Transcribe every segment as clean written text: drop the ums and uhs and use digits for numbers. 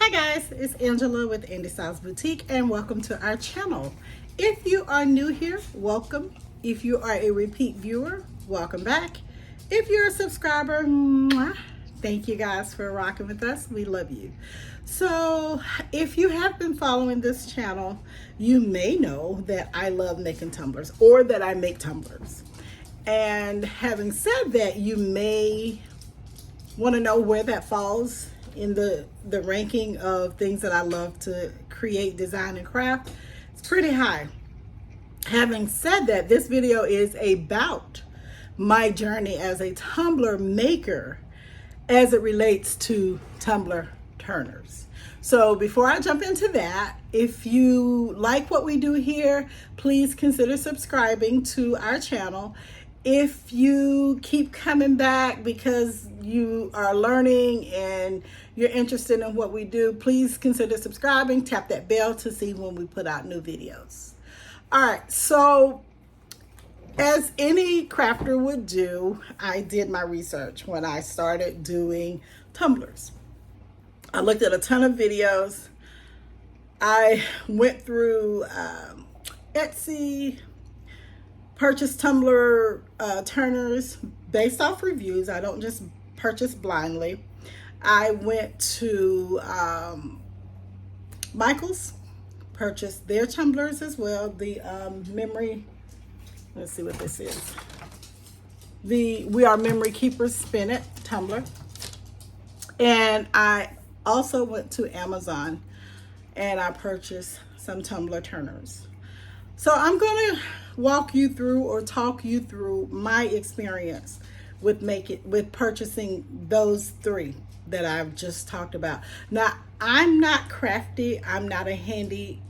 Hi guys, it's Angela with Andy Styles Boutique and welcome to our channel. If you are new here, welcome. If you are a repeat viewer, welcome back. If you're a subscriber, mwah, thank you guys for rocking with us. We love you. So if you have been following this channel, you may know that I love making tumblers or that I make tumblers. And having said that, you may want to know where that falls in the ranking of things that I love to create, design, and craft. It's pretty high. Having said that, this video is about my journey as a tumbler maker as it relates to tumbler turners. So before I jump into that, if you like what we do here, please consider subscribing to our channel. If you keep coming back because you are learning and you're interested in what we do, please consider subscribing. Tap that bell to see when we put out new videos. All right, so as any crafter would do, I did my research when I started doing tumblers. I looked at a ton of videos. I went through Etsy, purchased tumbler turners based off reviews. I don't just purchase blindly. I went to Michael's, purchased their tumblers as well. The memory, let's see what this is. The We Are Memory Keepers Spin It tumbler. And I also went to Amazon and I purchased some tumbler turners. So I'm going to walk you through or talk you through my experience with purchasing those three that I've just talked about. Now, I'm not crafty. I'm not a handy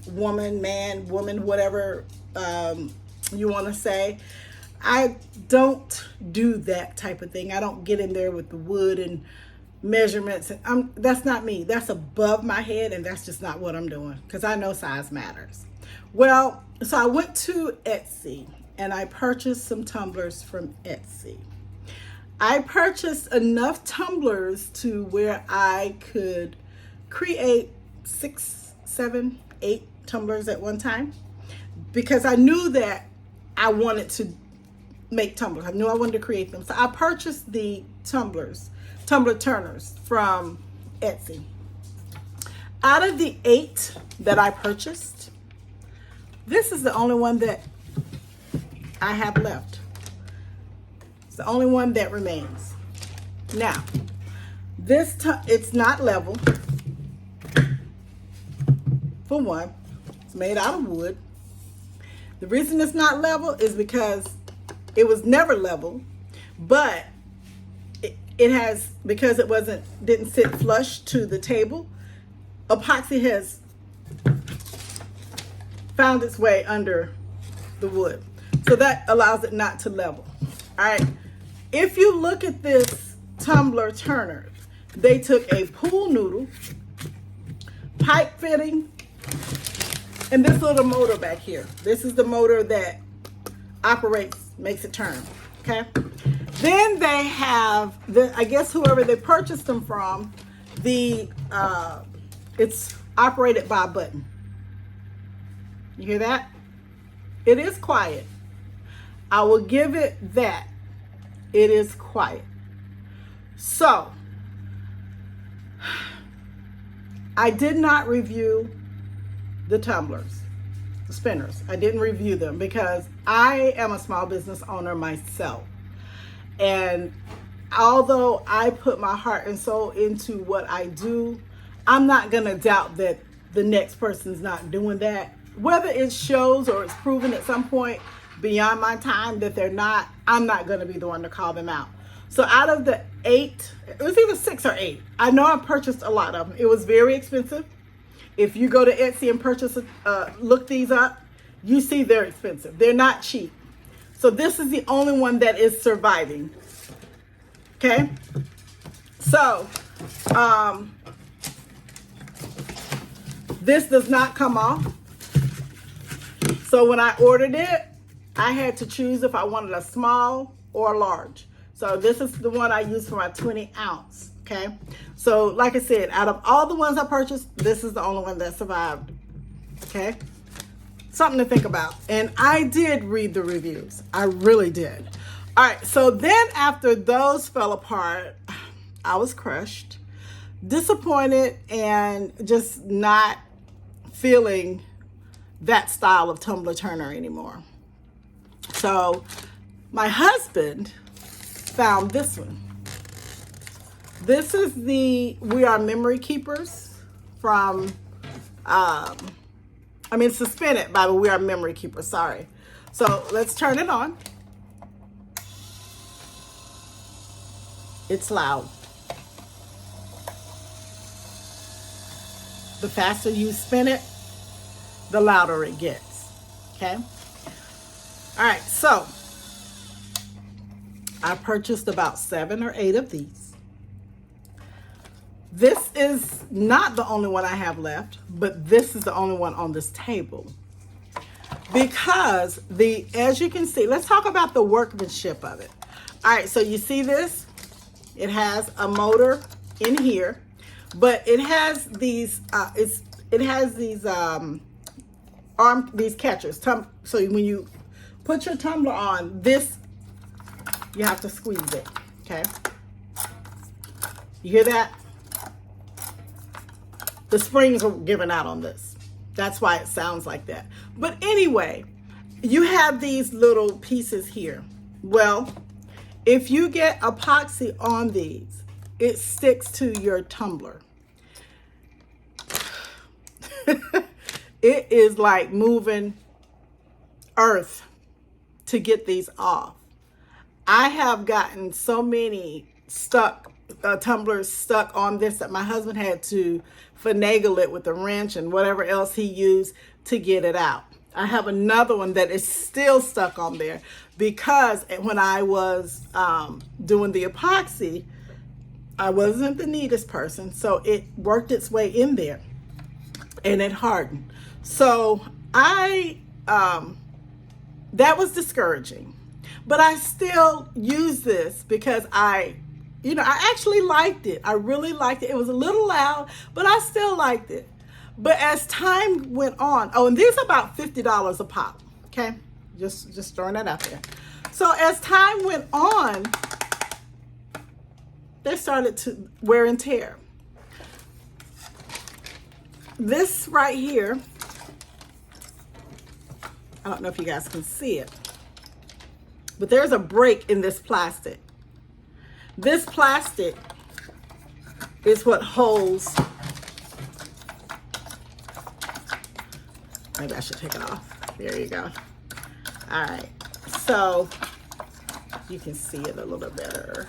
woman, man, woman, whatever you want to say. I don't do that type of thing. I don't get in there with the wood and measurements. That's not me. That's above my head, and that's just not what I'm doing because I know size matters. Well, so I went to Etsy and I purchased some tumblers from Etsy. I purchased enough tumblers to where I could create 6, 7, 8 tumblers at one time because I knew that I wanted to make tumblers. I knew I wanted to create them. So I purchased the tumbler turners from Etsy. Out of the 8 that I purchased, this is the only one that I have left. It's the only one that remains. Now, it's not level. For one, it's made out of wood. The reason it's not level is because it was never level, but it has, because it didn't sit flush to the table, epoxy has found its way under the wood. So that allows it not to level. All right. If you look at this tumbler turner, they took a pool noodle, pipe fitting, and this little motor back here. This is the motor that makes it turn. Okay. Then they have I guess whoever they purchased them from, it's operated by a button. You hear that? It is quiet. I will give it that. It is quiet. So, I did not review the tumblers, the spinners. I didn't review them because I am a small business owner myself. And although I put my heart and soul into what I do, I'm not going to doubt that the next person's not doing that. Whether it shows or it's proven at some point beyond my time that they're not, I'm not going to be the one to call them out. So out of the 8, it was either 6 or 8. I know I purchased a lot of them. It was very expensive. If you go to Etsy and look these up, you see they're expensive. They're not cheap. So this is the only one that is surviving. Okay. So, this does not come off. So when I ordered it, I had to choose if I wanted a small or a large. So this is the one I use for my 20 ounce Okay, so like I said, out of all the ones I purchased, this is the only one that survived. Okay, something to think about. And I did read the reviews. I really did. All right, so then after those fell apart, I was crushed, disappointed, and just not feeling that style of tumbler turner anymore. So my husband found this one. This is the We Are Memory Keepers from, it's suspended by the We Are Memory Keepers, sorry. So let's turn it on. It's loud. The faster you spin it, the louder it gets, okay? All right, so I purchased about 7 or 8 of these. This is not the only one I have left, but this is the only one on this table. Because as you can see, let's talk about the workmanship of it. All right, so you see this? It has a motor in here, but it has these, these catchers. So when you put your tumbler on, this, you have to squeeze it, okay? You hear that? The springs are giving out on this. That's why it sounds like that. But anyway, you have these little pieces here. Well, if you get epoxy on these, it sticks to your tumbler. It is like moving earth to get these off. I have gotten so many tumblers stuck on this that my husband had to finagle it with a wrench and whatever else he used to get it out. I have another one that is still stuck on there because when I was doing the epoxy, I wasn't the neatest person, so it worked its way in there and it hardened. So that was discouraging, but I still use this because I actually liked it. I really liked it. It was a little loud, but I still liked it. But as time went on, and these are about $50 a pop, okay? Just throwing that out there. So as time went on, they started to wear and tear. This right here, I don't know if you guys can see it, but there's a break in this plastic. This plastic is what holds, maybe I should take it off. There you go. All right, so you can see it a little better.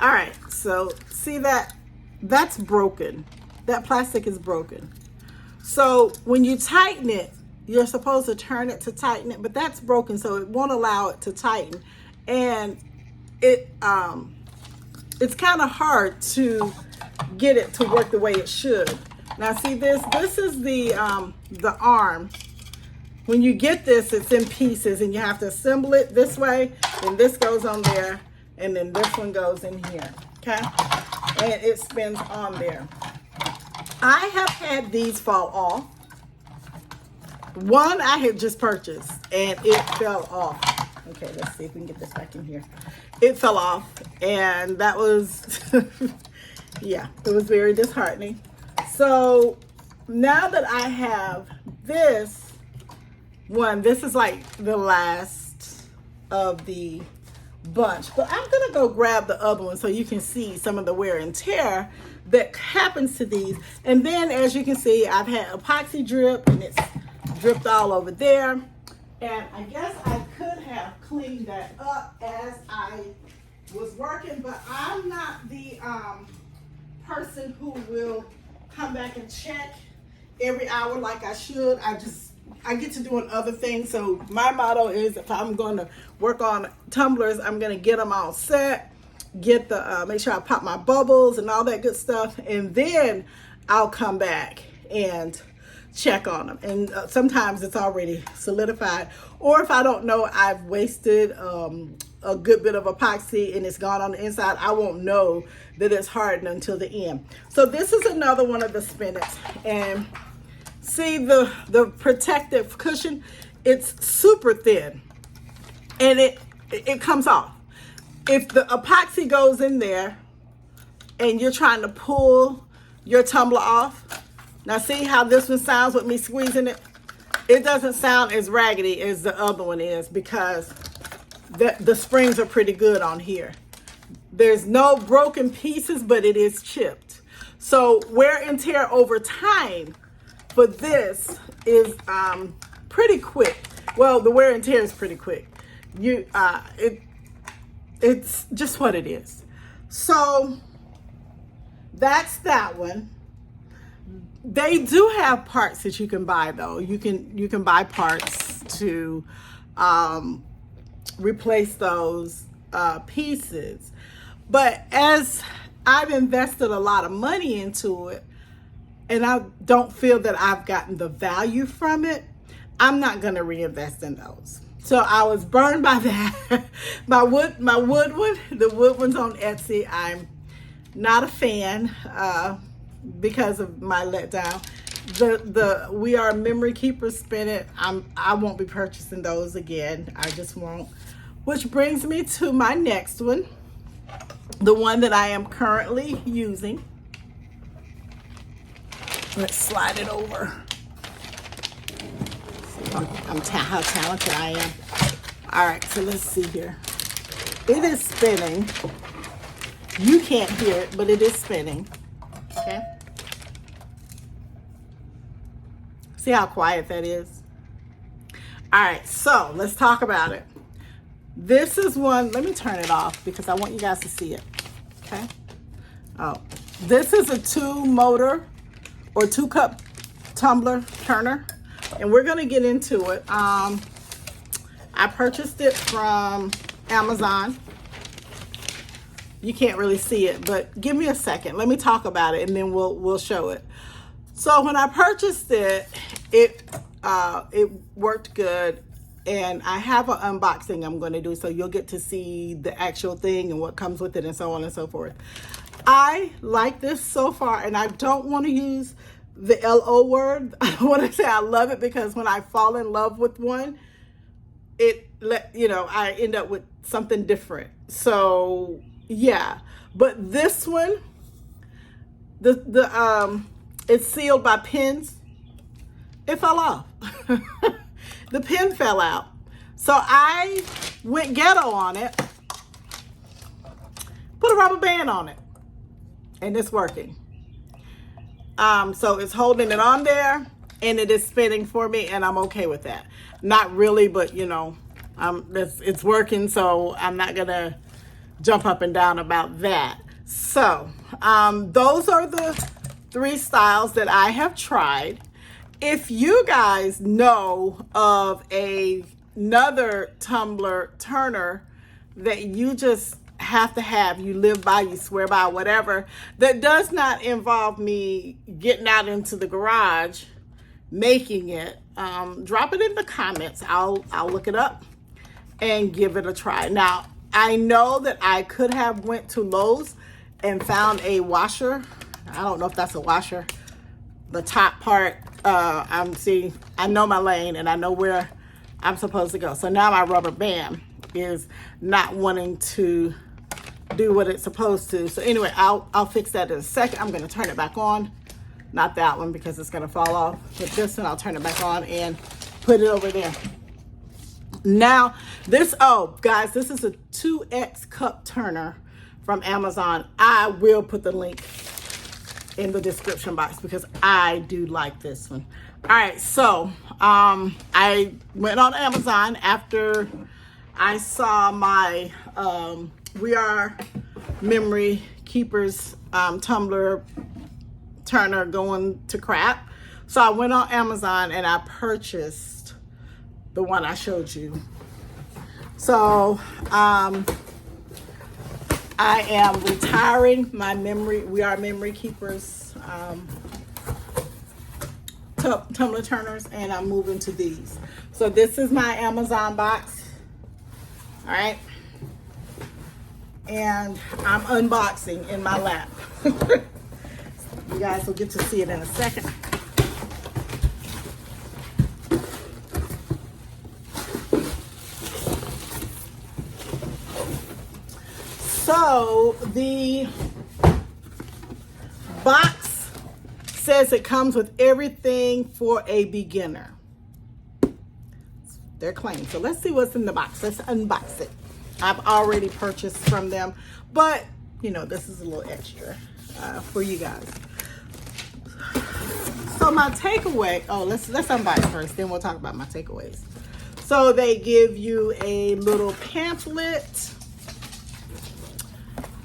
All right, so see that? That's broken. That plastic is broken. So when you tighten it, you're supposed to turn it to tighten it, but that's broken, so it won't allow it to tighten. And it's kind of hard to get it to work the way it should. Now see this? This is the arm. When you get this, it's in pieces and you have to assemble it this way, and this goes on there, and then this one goes in here, okay? And it spins on there. I have had these fall off. One I had just purchased and it fell off. Okay, let's see if we can get this back in here. It fell off and that was, yeah, it was very disheartening. So now that I have this one, this is like the last of the bunch, but I'm gonna go grab the other one so you can see some of the wear and tear that happens to these. And then as you can see, I've had epoxy drip and it's dripped all over there, and I guess I could have cleaned that up as I was working, but I'm not the person who will come back and check every hour like I should. I get to doing other things, so my motto is if I'm going to work on tumblers, I'm going to get them all set, get the make sure I pop my bubbles and all that good stuff, and then I'll come back and check on them. And sometimes it's already solidified. Or if I don't know I've wasted a good bit of epoxy and it's gone on the inside, I won't know that it's hardened until the end. So this is another one of the spinners. And see the protective cushion, it's super thin and it comes off. If the epoxy goes in there and you're trying to pull your tumbler off, now see how this one sounds with me squeezing it? It doesn't sound as raggedy as the other one is because the springs are pretty good on here. There's no broken pieces, but it is chipped. So wear and tear over time for this is pretty quick. Well, the wear and tear is pretty quick. It's just what it is. So that's that one. They do have parts that you can buy though. You can buy parts to replace those pieces. But as I've invested a lot of money into it, and I don't feel that I've gotten the value from it, I'm not going to reinvest in those. So I was burned by that. my wood one, the wood ones on Etsy, I'm not a fan because of my letdown. The We Are Memory Keepers Spinner, I won't be purchasing those again. I just won't. Which brings me to my next one, the one that I am currently using. Let's slide it over. How talented I am. All right, so let's see here. It is spinning. You can't hear it, but it is spinning. Okay. See how quiet that is? All right, so let's talk about it. This is one, let me turn it off because I want you guys to see it. Okay. Oh, this is a 2-motor or 2-cup tumbler turner, and we're going to get into it. I purchased it from Amazon. You can't really see it, but give me a second. Let me talk about it and then we'll show it. So when I purchased it, it worked good, and I have an unboxing I'm going to do, so you'll get to see the actual thing and what comes with it and so on and so forth. I like this so far, and I don't want to use the LO word. I want to say I love it because when I fall in love with one, I end up with something different. So yeah, but this one, it's sealed by pins. It fell off. The pin fell out. So I went ghetto on it, put a rubber band on it, and it's working. So it's holding it on there and it is spinning for me, and I'm okay with that. Not really, but it's working, so I'm not gonna jump up and down about that. So those are the 3 styles that I have tried. If you guys know of another tumbler turner that you just have to have, you live by, you swear by, whatever, that does not involve me getting out into the garage making it, drop it in the comments. I'll look it up and give it a try. Now, I know that I could have went to Lowe's and found a washer. I don't know if that's a washer. The top part, I know my lane and I know where I'm supposed to go. So now my rubber band is not wanting to do what it's supposed to. So anyway, I'll fix that in a second. I'm going to turn it back on. Not that one because it's going to fall off. But this one, I'll turn it back on and put it over there. Now, guys, this is a 2X cup turner from Amazon. I will put the link in the description box because I do like this one. All right, so I went on Amazon after I saw my We Are Memory Keepers tumbler turner going to crap. So I went on Amazon and I purchased the one I showed you. So I am retiring my We Are Memory Keepers tumbler turners, and I'm moving to these. So this is my Amazon box. All right. And I'm unboxing in my lap. You guys will get to see it in a second. So the box says it comes with everything for a beginner. Their claim. So let's see what's in the box. Let's unbox it. I've already purchased from them, but you know, this is a little extra for you guys. So my takeaway, let's unbox first, then we'll talk about my takeaways. So they give you a little pamphlet,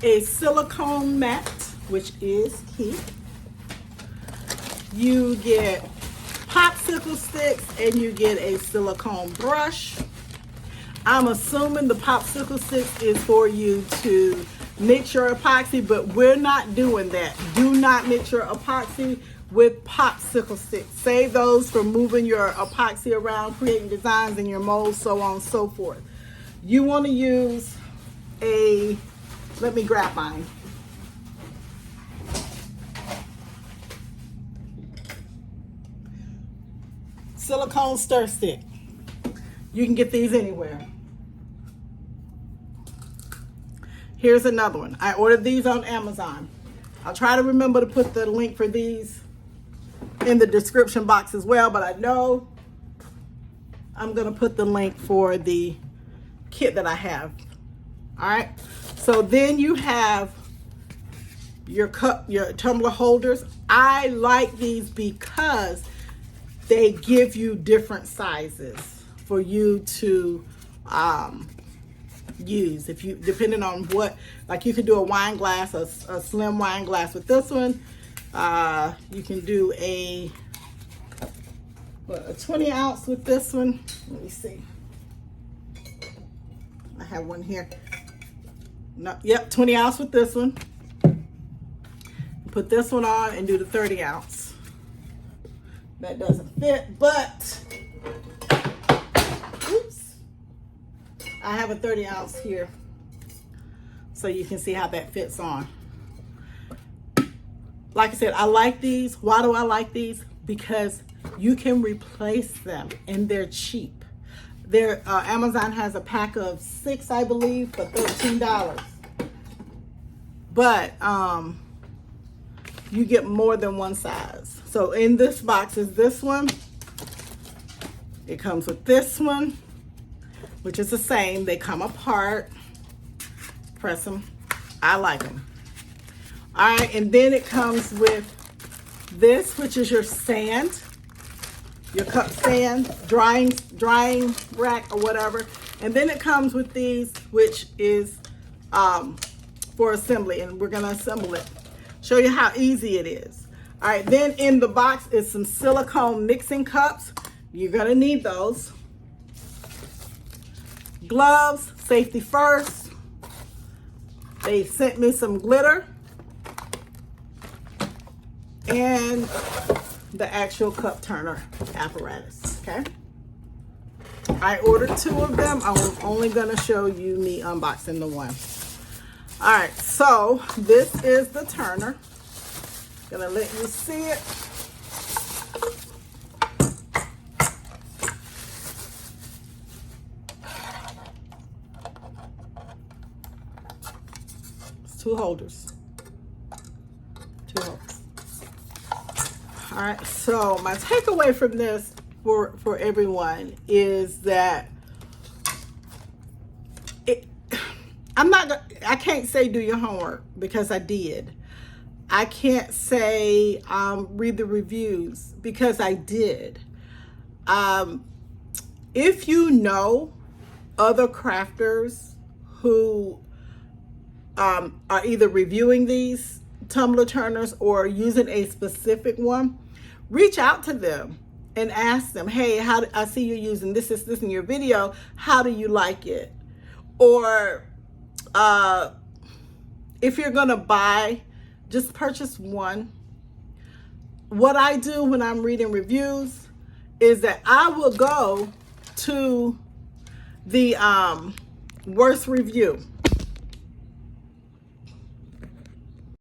a silicone mat, which is key. You get popsicle sticks and you get a silicone brush. I'm assuming the popsicle sticks is for you to mix your epoxy, but we're not doing that. Do not mix your epoxy with popsicle sticks. Save those for moving your epoxy around, creating designs in your molds, so on and so forth. You want to use let me grab mine. Silicone stir stick. You can get these anywhere. Here's another one. I ordered these on Amazon. I'll try to remember to put the link for these in the description box as well, but I know I'm gonna put the link for the kit that I have. All right, so then you have your cup, your tumbler holders. I like these because they give you different sizes for you to use. If you, depending on what, like you could do a wine glass, a slim wine glass with this one. You can do a 20 ounce with this one. Let me see. I have one here. No, yep, 20 ounce with this one. Put this one on and do the 30 ounce. That doesn't fit, but oops. I have a 30 ounce here, so you can see how that fits on. Like I said, I like these. Why do I like these? Because you can replace them and they're cheap. Amazon has a pack of 6, I believe, for $13. But you get more than one size. So in this box is this one. It comes with this one, which is the same. They come apart. Press them. I like them. All right, and then it comes with this, which is your sand, your cup sand, drying rack or whatever. And then it comes with these, which is for assembly, and we're gonna assemble it. Show you how easy it is. All right, then in the box is some silicone mixing cups. You're gonna need those. Gloves, safety first. They sent me some glitter. And the actual cup turner apparatus, okay? I ordered 2 of them. I'm only gonna show you me unboxing the one. All right, so this is the turner. Gonna let you see it. It's 2 holders. 2 holders. All right, so my takeaway from this for everyone is that I can't say do your homework because I did. I can't say read the reviews because I did. If you know other crafters who are either reviewing these tumbler turners or using a specific one, reach out to them and ask them, hey, I see you using this in your video. How do you like it? Or if you're gonna buy, just purchase one. what I do when I'm reading reviews is that I will go to the worst review.